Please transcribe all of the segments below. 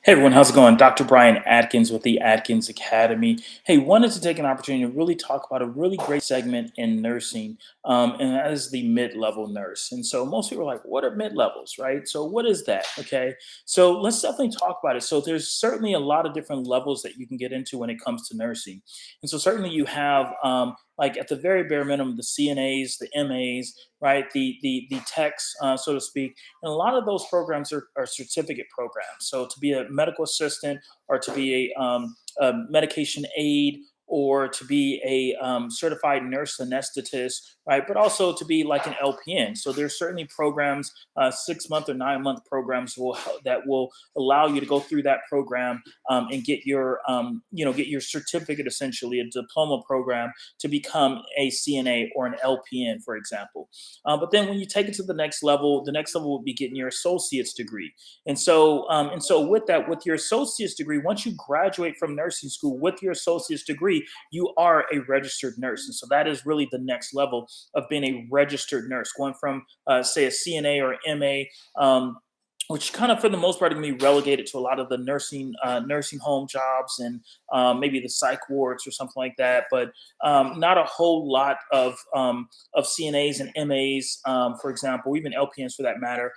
Hey everyone, how's it going? Dr. Brian Adkins with the Adkins Academy. Hey, wanted to take an opportunity to really talk about a really great segment in nursing, and that is the mid-level nurse. And so most people are like, "What are mid-levels?" Right? So what is that? Okay, so let's definitely talk about it. So there's certainly a lot of different levels that you can get into when it comes to nursing, and so certainly you have like at the very bare minimum the CNAs, the MAs, right? The techs, so to speak, and a lot of those programs are certificate programs. So to be a medical assistant or to be a medication aide or to be a certified nurse anesthetist, right? But also to be like an LPN. So there's certainly programs, 6 month or 9 month programs that will allow you to go through that program and get your, get your certificate, essentially a diploma program to become a CNA or an LPN, for example. But then when you take it to the next level would be getting your associate's degree. And so with that, with your associate's degree, once you graduate from nursing school with your associate's degree, you are a registered nurse. And so that is really the next level of being a registered nurse, going from say a CNA or MA. Which kind of for the most part can be relegated to a lot of the nursing home jobs and maybe the psych wards or something like that, but not a whole lot of CNAs and MAs, for example, even LPNs for that matter,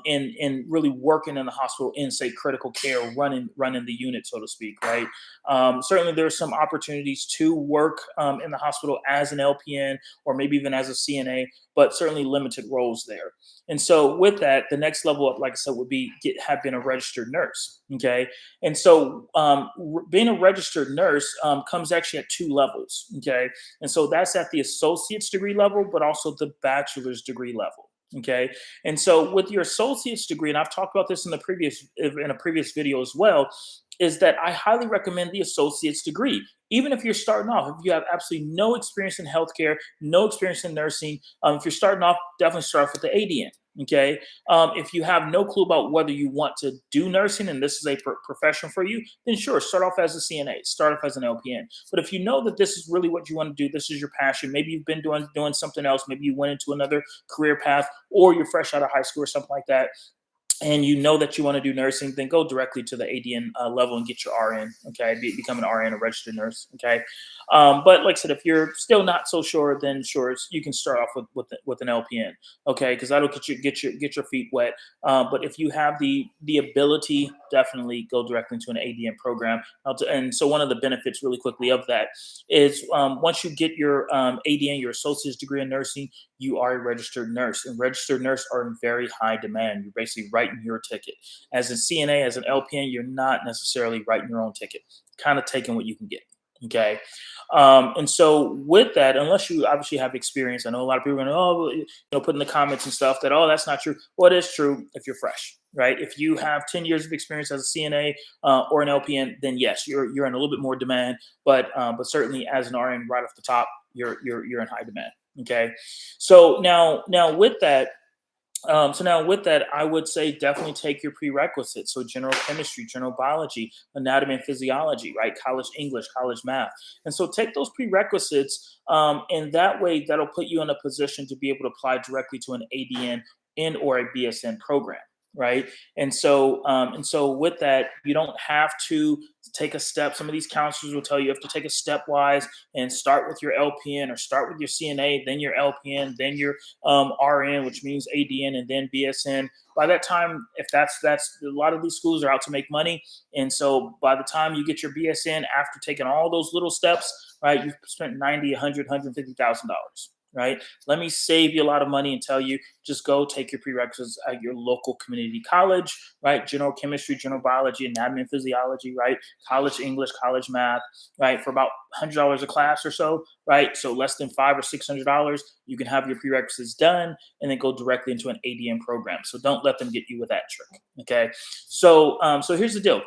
in really working in the hospital in say critical care, running the unit, so to speak, right? Certainly, there's some opportunities to work in the hospital as an LPN or maybe even as a CNA, but certainly limited roles there. And so with that, the next level up, like I said, would be have been a registered nurse. Okay, and so being a registered nurse comes actually at two levels. Okay, and so that's at the associate's degree level, but also the bachelor's degree level. Okay, and so with your associate's degree, and I've talked about this in a previous video as well, is that I highly recommend the associate's degree. Even if you're starting off, if you have absolutely no experience in healthcare, no experience in nursing, if you're starting off, definitely start off with the ADN. Okay. If you have no clue about whether you want to do nursing and this is a profession for you, then sure, start off as a CNA, start off as an LPN. But if you know that this is really what you want to do, this is your passion, maybe you've been doing something else, maybe you went into another career path, or you're fresh out of high school or something like that, and you know that you want to do nursing, then go directly to the ADN level and get your RN. Okay, become an RN, a registered nurse. Okay, but like I said, if you're still not so sure, then sure, you can start off with an LPN. Okay, because that'll get your feet wet. But if you have the ability, definitely go directly into an ADN program. And so one of the benefits, really quickly, of that is once you get your ADN, your associate's degree in nursing, you are a registered nurse, and registered nurse are in very high demand. You're basically writing your ticket. As a CNA, as an LPN, you're not necessarily writing your own ticket, kind of taking what you can get. Okay. And so with that, unless you obviously have experience, I know a lot of people are going to, oh, well, put in the comments and stuff that, oh, that's not true. Well, it is true if you're fresh, right? If you have 10 years of experience as a CNA or an LPN, then yes, you're in a little bit more demand. But certainly as an RN, right off the top, you're in high demand. Okay. So now with that, I would say definitely take your prerequisites. So general chemistry, general biology, anatomy and physiology, right? College English, college math. And so take those prerequisites, and that way that'll put you in a position to be able to apply directly to an ADN in or a BSN program. Right. And so with that, you don't have to take a step. Some of these counselors will tell you have to take a stepwise and start with your LPN or start with your CNA, then your LPN, then your RN, which means ADN, and then BSN. By that time, if that's a lot of these schools are out to make money, and so by the time you get your BSN, after taking all those little steps, right, you've spent 90, 100, $150,000. Right. Let me save you a lot of money and tell you just go take your prerequisites at your local community college, right? General chemistry, general biology, anatomy and physiology, right? College English, college math, right? For about $100 a class or so, right? So less than $500 or $600, you can have your prerequisites done and then go directly into an ADM program. So don't let them get you with that trick. Okay. So here's the deal.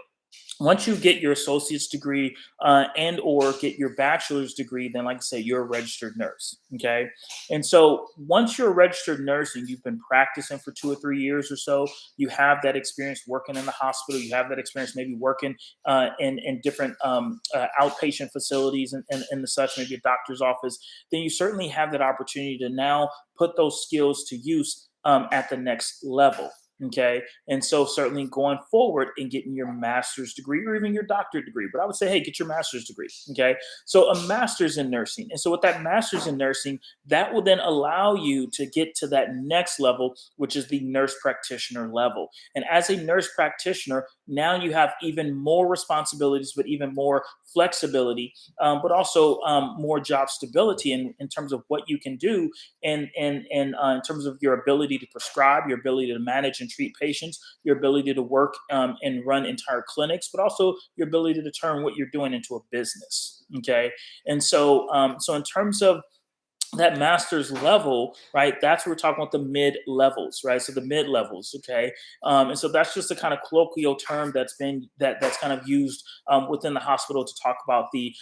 Once you get your associate's degree and or get your bachelor's degree, then like I say, you're a registered nurse. Okay. And so once you're a registered nurse and you've been practicing for 2 or 3 years or so, you have that experience working in the hospital, you have that experience maybe working in different outpatient facilities and the such, maybe a doctor's office, then you certainly have that opportunity to now put those skills to use at the next level. Okay. And so certainly going forward and getting your master's degree or even your doctorate degree. But I would say, hey, get your master's degree. Okay. So a master's in nursing. And so with that master's in nursing, that will then allow you to get to that next level, which is the nurse practitioner level. And as a nurse practitioner, now you have even more responsibilities, but even more flexibility, but also more job stability in terms of what you can do and in terms of your ability to prescribe, your ability to manage and treat patients, your ability to work and run entire clinics, but also your ability to turn what you're doing into a business. Okay, and so in terms of that master's level, right? That's what we're talking about, the mid levels, right? So the mid levels, okay. And so that's just a kind of colloquial term that's kind of used within the hospital to talk about the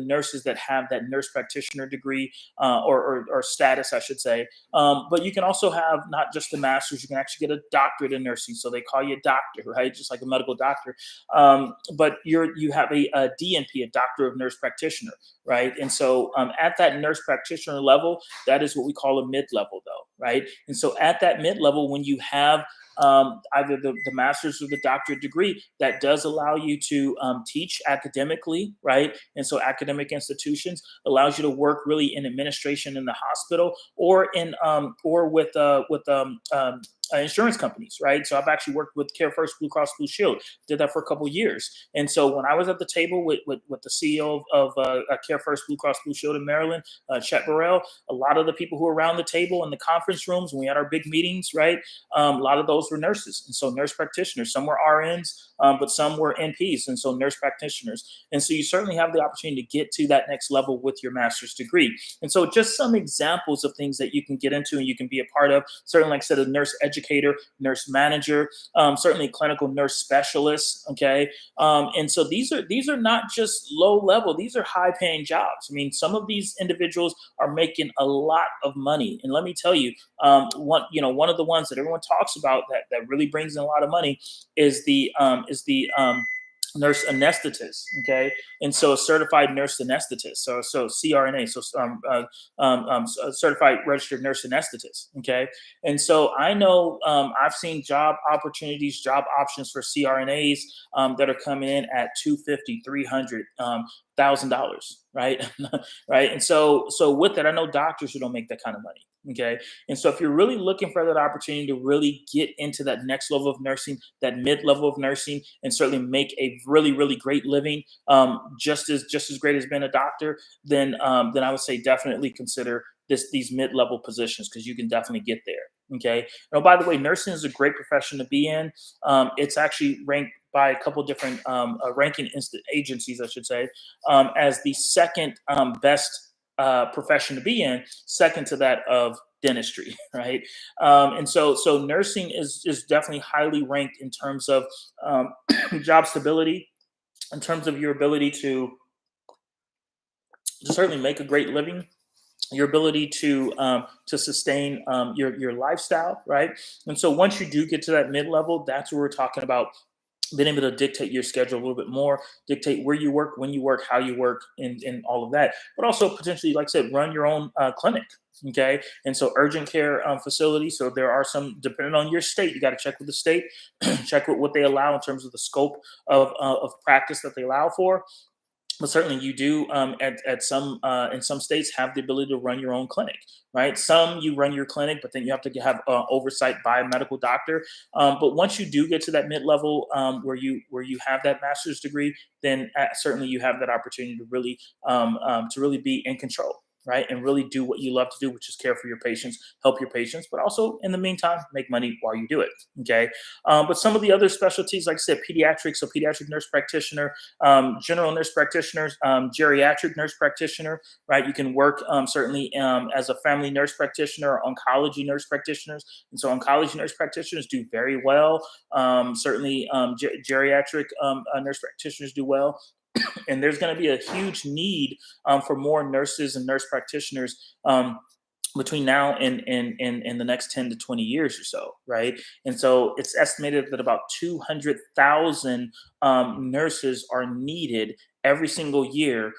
nurses that have that nurse practitioner degree or status, I should say. But you can also have not just the master's; you can actually get a doctorate in nursing. So they call you a doctor, right? Just like a medical doctor. But you have a DNP, a doctor of nurse practitioner, right? And so at that nurse practitioner level, that is what we call a mid level, though, right? And so at that mid level, when you have either the master's or the doctorate degree, that does allow you to teach academically, right? And so academic institutions allows you to work really in administration in the hospital or in with insurance companies, right? So I've actually worked with Care First, Blue Cross Blue Shield, did that for a couple of years. And so when I was at the table with the CEO of Care First, Blue Cross Blue Shield in Maryland, Chet Burrell, a lot of the people who were around the table in the conference rooms when we had our big meetings, right? A lot of those were nurses. And so nurse practitioners, some were RNs, but some were NPs. And so nurse practitioners. And so you certainly have the opportunity to get to that next level with your master's degree. And so just some examples of things that you can get into and you can be a part of. Certainly, like I said, a nurse educator, nurse manager, certainly clinical nurse specialist. Okay. And so these are not just low level, these are high paying jobs. I mean, some of these individuals are making a lot of money. And let me tell you, one of the ones that everyone talks about that really brings in a lot of money is the nurse anesthetist. Okay, and so a certified nurse anesthetist, so CRNA, certified registered nurse anesthetist. Okay, and so I know I've seen job opportunities, job options for CRNAs that are coming in at 250, 300 $1,000, right? Right. And so with that, I know doctors who don't make that kind of money. Okay. And so if you're really looking for that opportunity to really get into that next level of nursing, that mid level of nursing, and certainly make a really, really great living, just as great as being a doctor, then I would say definitely consider these mid level positions because you can definitely get there. Okay. Oh, by the way, nursing is a great profession to be in. It's actually ranked by a couple different ranking agencies, I should say, as the second best profession to be in, second to that of dentistry, right? And so nursing is definitely highly ranked in terms of job stability, in terms of your ability to certainly make a great living, your ability to sustain your lifestyle, right? And so once you do get to that mid level, that's where we're talking about being able to dictate your schedule a little bit more, dictate where you work, when you work, how you work, and all of that. But also potentially, like I said, run your own clinic. Okay, and so urgent care facility. So there are some, depending on your state, you got to check with the state, check with what they allow in terms of the scope of practice that they allow for. But certainly you do at some in some states have the ability to run your own clinic, right? Some you run your clinic, but then you have to have oversight by a medical doctor. But once you do get to that mid-level where you have that master's degree, then certainly you have that opportunity to really be in control, right? And really do what you love to do, which is care for your patients, help your patients, but also in the meantime make money while you do it. Okay. But some of the other specialties, like I said, pediatrics, so pediatric nurse practitioner, general nurse practitioners, geriatric nurse practitioner, right? You can work certainly as a family nurse practitioner, oncology nurse practitioners. And so oncology nurse practitioners do very well. Certainly geriatric nurse practitioners do well. And there's going to be a huge need for more nurses and nurse practitioners between now and the next 10 to 20 years or so, right? And so it's estimated that about 200,000 nurses are needed every single year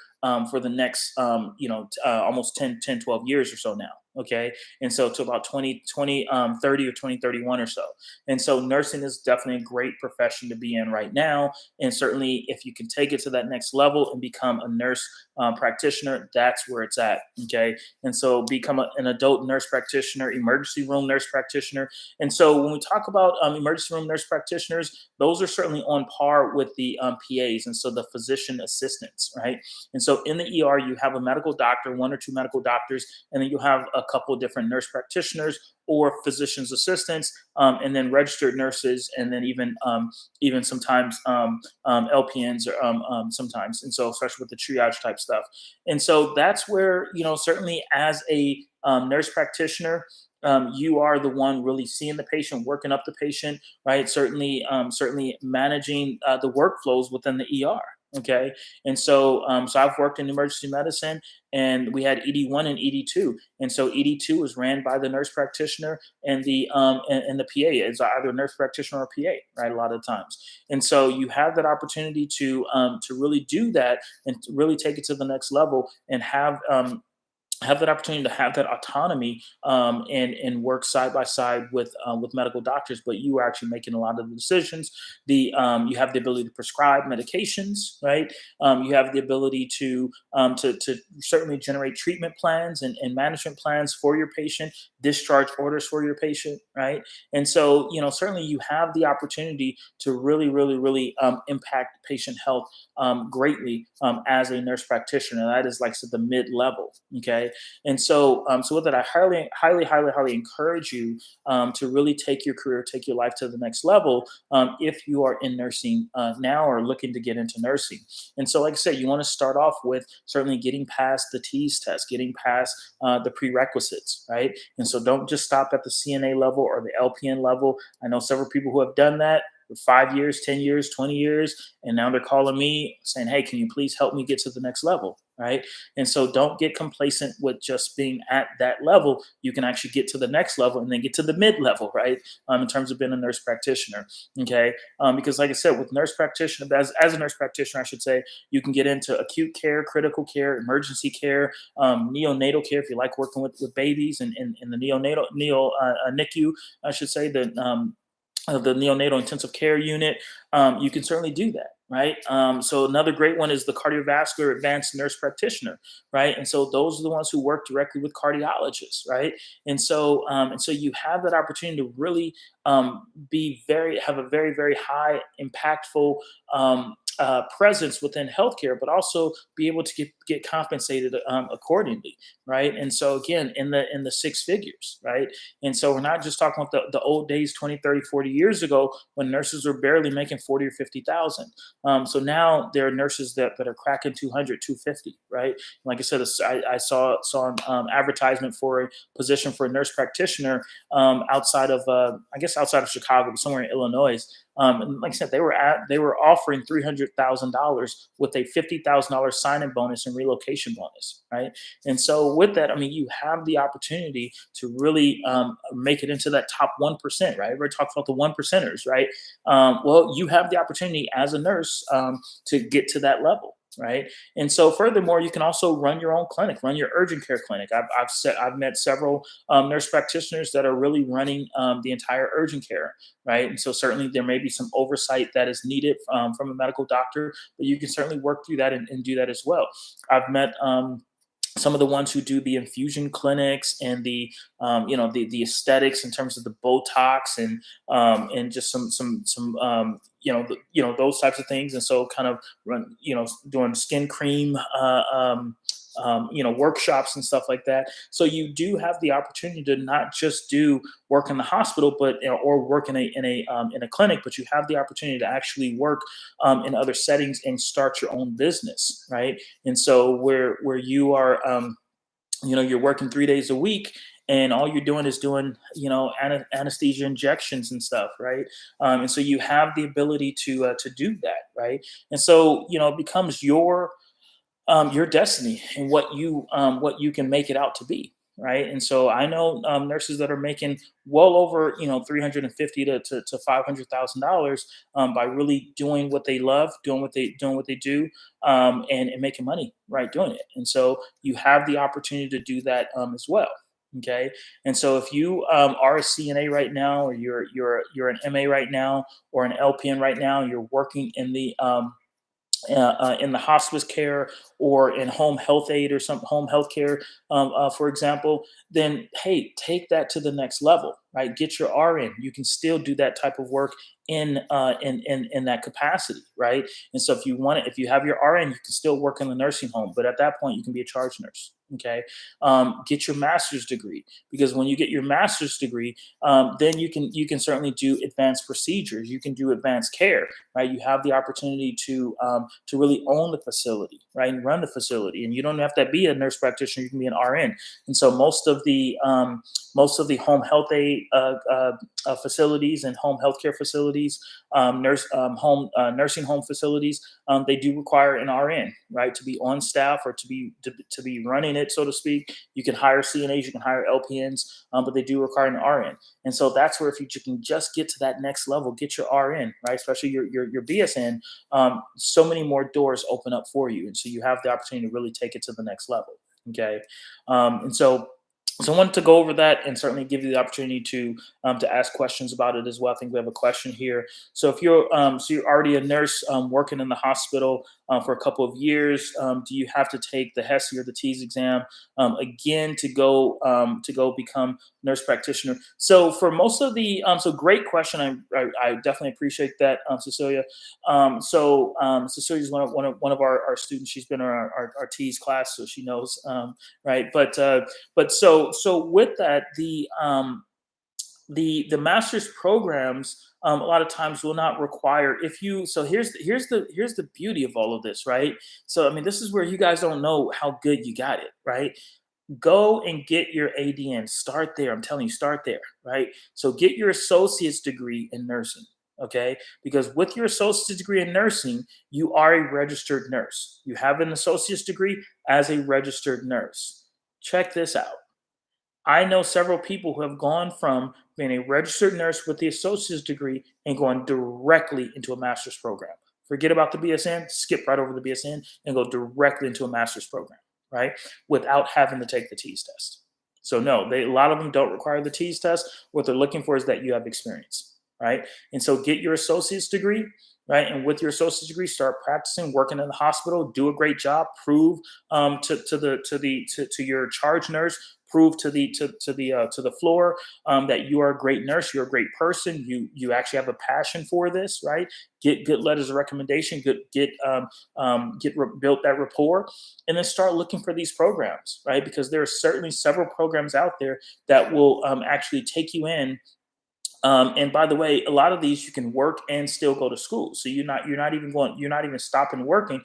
for the next almost 10, 10, 12 years or so now. Okay. And so to about 2030 or 2031 or so. And so nursing is definitely a great profession to be in right now. And certainly if you can take it to that next level and become a nurse practitioner, that's where it's at. Okay. And so become an adult nurse practitioner, emergency room nurse practitioner. And so when we talk about emergency room nurse practitioners, those are certainly on par with the PAs. And so the physician assistants, right? And so in the ER, you have a medical doctor, one or two medical doctors, and then you have a couple different nurse practitioners or physician's assistants, and then registered nurses, and then even sometimes LPNs or sometimes, and so especially with the triage type stuff. And so that's where certainly as a nurse practitioner. You are the one really seeing the patient, working up the patient, right? Certainly managing the workflows within the ER. Okay, and so I've worked in emergency medicine, and we had ED1 and ED2, and so ED2 was ran by the nurse practitioner, and the PA is either a nurse practitioner or PA, right? A lot of times, and so you have that opportunity to really do that and to really take it to the next level and have that opportunity to have that autonomy and work side by side with medical doctors, but you are actually making a lot of the decisions. You have the ability to prescribe medications, right? You have the ability to certainly generate treatment plans and management plans for your patient, discharge orders for your patient, right? And so certainly you have the opportunity to really impact patient health greatly as a nurse practitioner. That is like I said, the mid level. Okay, and so with that, I highly encourage you to really take your career, take your life to the next level if you are in nursing now or looking to get into nursing. And so, like I said, you want to start off with certainly getting past the T's test, getting past the prerequisites, right? And so don't just stop at the CNA level or the LPN level. I know several people who have done that for 5 years, 10 years, 20 years, and now they're calling me saying, hey, can you please help me get to the next level? Right. And so don't get complacent with just being at that level. You can actually get to the next level and then get to the mid level, right? In terms of being a nurse practitioner. Okay. Because, like I said, with nurse practitioner, as a nurse practitioner, I should say, you can get into acute care, critical care, emergency care, neonatal care if you like working with babies and in the NICU, I should say, the neonatal intensive care unit. You can certainly do that, right? So another great one is the cardiovascular advanced nurse practitioner, right? And so those are the ones who work directly with cardiologists, right? And so you have that opportunity to really have a very high impactful presence within healthcare, but also be able to get compensated accordingly, right? And so again, in the six figures, right? And so we're not just talking about the old days 20, 30, 40 years ago when nurses were barely making 40 or 50,000. So now there are nurses that are cracking 200, 250, right? Like I said, I saw an advertisement for a position for a nurse practitioner outside of, I guess outside of Chicago, but somewhere in Illinois. And like I said, they were offering $300,000 with a $50,000 sign-in bonus and relocation bonus, right? And so with that, I mean, you have the opportunity to really make it into that top 1%, right? Everybody talks about the one percenters, right? Well, you have the opportunity as a nurse to get to that level. Right, and so furthermore, you can also run your own clinic, run your urgent care clinic. I've met several nurse practitioners that are really running the entire urgent care, right? And so certainly there may be some oversight that is needed from a medical doctor, but you can certainly work through that and do that as well. I've met some of the ones who do the infusion clinics and the aesthetics in terms of the Botox and just some those types of things. And so kind of run doing skin cream workshops and stuff like that. So you do have the opportunity to not just do work in the hospital, but or work in a clinic, but you have the opportunity to actually work in other settings and start your own business, right? And so where you are, you're working 3 days a week. And all you're doing is doing, anesthesia injections and stuff, right? And so you have the ability to do that, right? And so it becomes your destiny and what you can make it out to be, right? And so I know nurses that are making well over 350 to $500,000 by really doing what they love, doing what they do, and making money, right, doing it. And so you have the opportunity to do that as well. Okay, and so if you are a CNA right now, or you're an MA right now, or an LPN right now, you're working in the hospice care, or in home health aid, or some home health care, for example, then hey, take that to the next level, right? Get your RN. You can still do that type of work in that capacity, right? And so if you want it, if you have your RN, you can still work in the nursing home, but at that point, you can be a charge nurse. Okay, get your master's degree, because when you get your master's degree, then you can certainly do advanced procedures. You can do advanced care, right? You have the opportunity to really own the facility, right, and run the facility. And you don't have to be a nurse practitioner; you can be an RN. And so most of the home health aid facilities and home healthcare facilities, nursing home facilities, they do require an RN, right, to be on staff, or to be running it, so to speak. You can hire CNAs, you can hire LPNs, but they do require an RN. And so that's where, if you can just get to that next level, get your RN, right, especially your BSN, so many more doors open up for you, and so you have the opportunity to really take it to the next level. Okay, and so I wanted to go over that, and certainly give you the opportunity to ask questions about it as well. I think we have a question here. So if you're already a nurse, working in the hospital for a couple of years, do you have to take the HESI or the TEAS exam again to go become nurse practitioner? So for most of the so great question. I definitely appreciate that, Cecilia. Cecilia is one of our students. She's been in our TEAS class, so she knows, right. But with that, the master's programs, a lot of times, will not require, if you so here's the beauty of all of this, right? So I mean, this is where you guys don't know how good you got it, right? Go and get your ADN. Start there. I'm telling you, start there, right? So get your associate's degree in nursing. Okay, because with your associate's degree in nursing, you are a registered nurse. You have an associate's degree as a registered nurse. Check this out. I know several people who have gone from being a registered nurse with the associate's degree and going directly into a master's program. Forget about the BSN, skip right over the BSN and go directly into a master's program, right? Without having to take the TEAS test. So no, a lot of them don't require the TEAS test. What they're looking for is that you have experience, right? And so get your associate's degree, right? And with your associate's degree, start practicing, working in the hospital, do a great job, prove to your charge nurse, prove to the floor, that you are a great nurse, you're a great person, you actually have a passion for this, right? Get good letters of recommendation, build that rapport, and then start looking for these programs, right? Because there are certainly several programs out there that will actually take you in. And by the way, a lot of these you can work and still go to school. So you're not even stop working,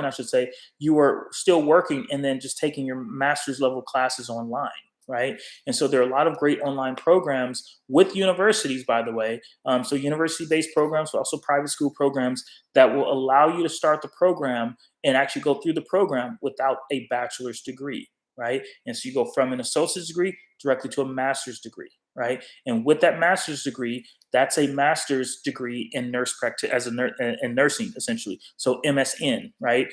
I should say. You are still working and then just taking your master's level classes online, right? And so there are a lot of great online programs with universities, by the way. So university based programs, but also private school programs, that will allow you to start the program and actually go through the program without a bachelor's degree, right? And so you go from an associate's degree directly to a master's degree, right? And with that master's degree, that's a master's degree in nurse practice, as a in nursing, essentially. So MSN, right?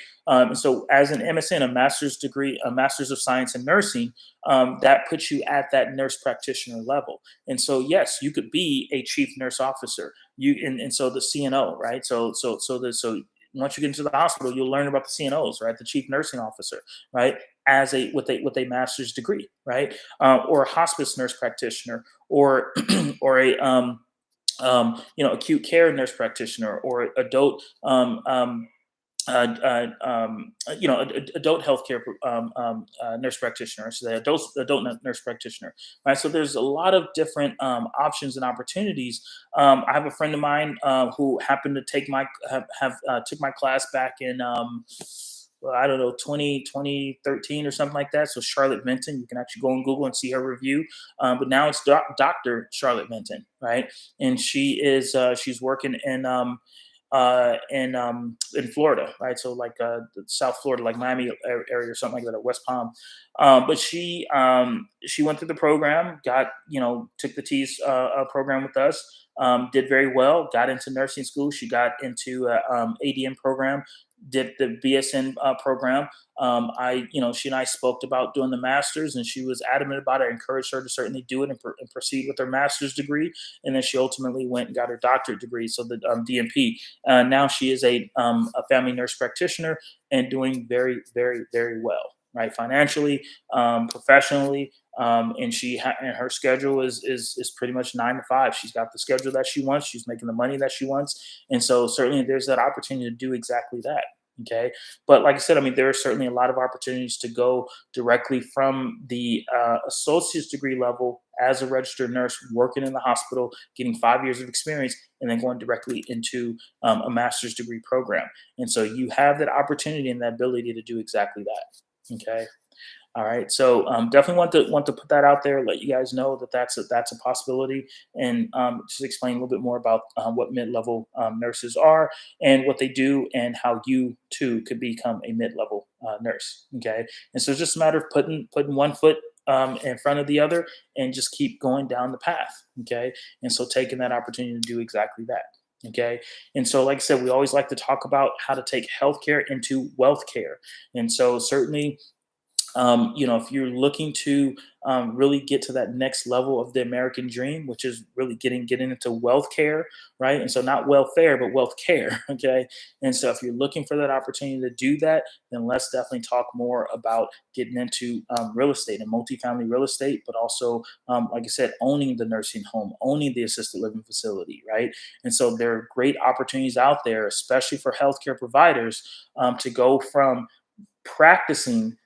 So as an MSN, a master's degree, a master's of science in nursing, that puts you at that nurse practitioner level. And so yes, you could be a chief nurse officer. And so the CNO, right? So once you get into the hospital, you'll learn about the CNOs, right? The chief nursing officer, right? As a with a master's degree, right? Or a hospice nurse practitioner, or or a acute care nurse practitioner, or adult adult healthcare nurse practitioner, so the adult nurse practitioner, right? So there's a lot of different options and opportunities. I have a friend of mine who happened to took my class back in well, I don't know, 2013 or something like that. So Charlotte Benton, you can actually go on Google and see her review. But now it's Dr. Charlotte Benton, right? And she's working in Florida, right? So like South Florida, like Miami area or something like that, or West Palm. But she went through the program, took the TEAS program with us. did very well, got into nursing school. She got into a ADN program, did the BSN program. She and I spoke about doing the master's, and she was adamant about it. I encouraged her to certainly do it and proceed with her master's degree. And then she ultimately went and got her doctorate degree, so the DNP. Now she is a family nurse practitioner and doing very, very, very well, right? Financially, professionally, and her schedule is pretty much 9 to 5. She's got the schedule that she wants. She's making the money that she wants, and so certainly there's that opportunity to do exactly that. Okay, but like I said, I mean, there are certainly a lot of opportunities to go directly from the associate's degree level as a registered nurse, working in the hospital, getting 5 years of experience, and then going directly into a master's degree program. And so you have that opportunity and that ability to do exactly that. Okay. All right, so definitely want to put that out there, let you guys know that that's a possibility, and just explain a little bit more about what mid-level nurses are and what they do, and how you too could become a mid-level nurse. Okay, and so it's just a matter of putting one foot in front of the other, and just keep going down the path. Okay, and so taking that opportunity to do exactly that. Okay, and so like I said, we always like to talk about how to take healthcare into wealth care, and so certainly if you're looking to really get to that next level of the American dream, which is really getting into wealth care, right? And so not welfare, but wealth care, okay? And so if you're looking for that opportunity to do that, then let's definitely talk more about getting into real estate and multifamily real estate, but also, like I said, owning the nursing home, owning the assisted living facility, right? And so there are great opportunities out there, especially for healthcare providers, to go from practicing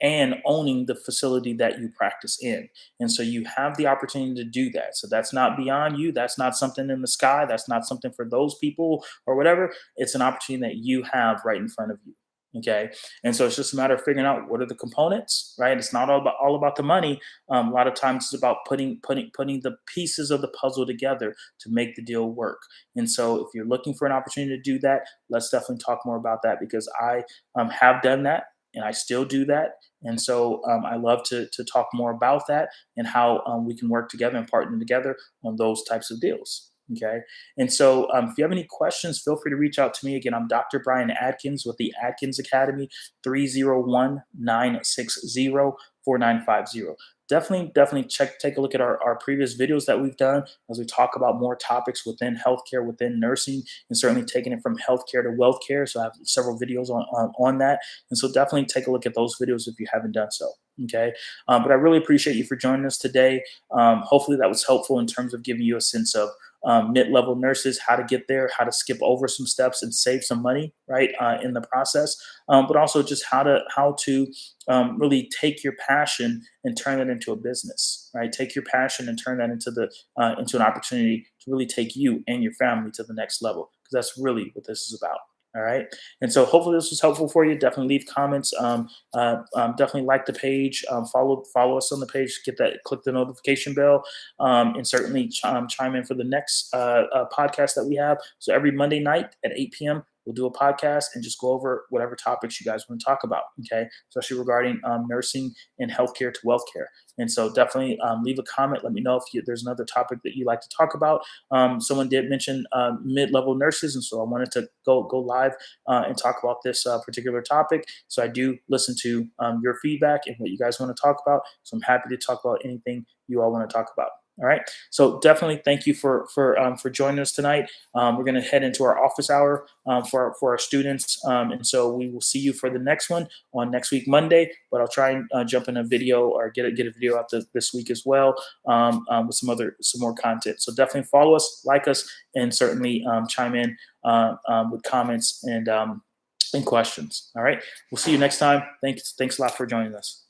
and owning the facility that you practice in. And so you have the opportunity to do that. So that's not beyond you. That's not something in the sky. That's not something for those people or whatever. It's an opportunity that you have right in front of you. Okay. And so it's just a matter of figuring out what are the components, right? It's not all about the money. A lot of times it's about putting the pieces of the puzzle together to make the deal work. And so if you're looking for an opportunity to do that, let's definitely talk more about that, because I have done that and I still do that. And so I love to talk more about that and how we can work together and partner together on those types of deals. Okay. And so if you have any questions, feel free to reach out to me. Again, I'm Dr. Brian Adkins with the Adkins Academy, 301-960-4950. Definitely take a look at our previous videos that we've done as we talk about more topics within healthcare, within nursing, and certainly taking it from healthcare to wealth care. So I have several videos on that. And so definitely take a look at those videos if you haven't done so. Okay. But I really appreciate you for joining us today. Hopefully that was helpful in terms of giving you a sense of mid-level nurses, how to get there, how to skip over some steps and save some money, right, in the process, but also just how to really take your passion and turn it into a business, right? Take your passion and turn that into an opportunity to really take you and your family to the next level, because that's really what this is about. All right. And so hopefully this was helpful for you. Definitely leave comments. Definitely like the page. Follow us on the page. Click the notification bell, and certainly chime in for the next podcast that we have. So every Monday night at 8 p.m. we'll do a podcast and just go over whatever topics you guys want to talk about. Okay, especially regarding nursing and healthcare to wealth care. And so definitely leave a comment. Let me know if there's another topic that you'd like to talk about. Someone did mention mid-level nurses, and so I wanted to go live and talk about this particular topic. So I do listen to your feedback and what you guys want to talk about. So I'm happy to talk about anything you all want to talk about. All right. So definitely thank you for joining us tonight. We're going to head into our office hour for our students, and so we will see you for the next one on next week Monday. But I'll try and jump in a video or get a video out this week as well, with some more content. So definitely follow us, like us, and certainly chime in with comments and questions. All right. We'll see you next time. Thanks a lot for joining us.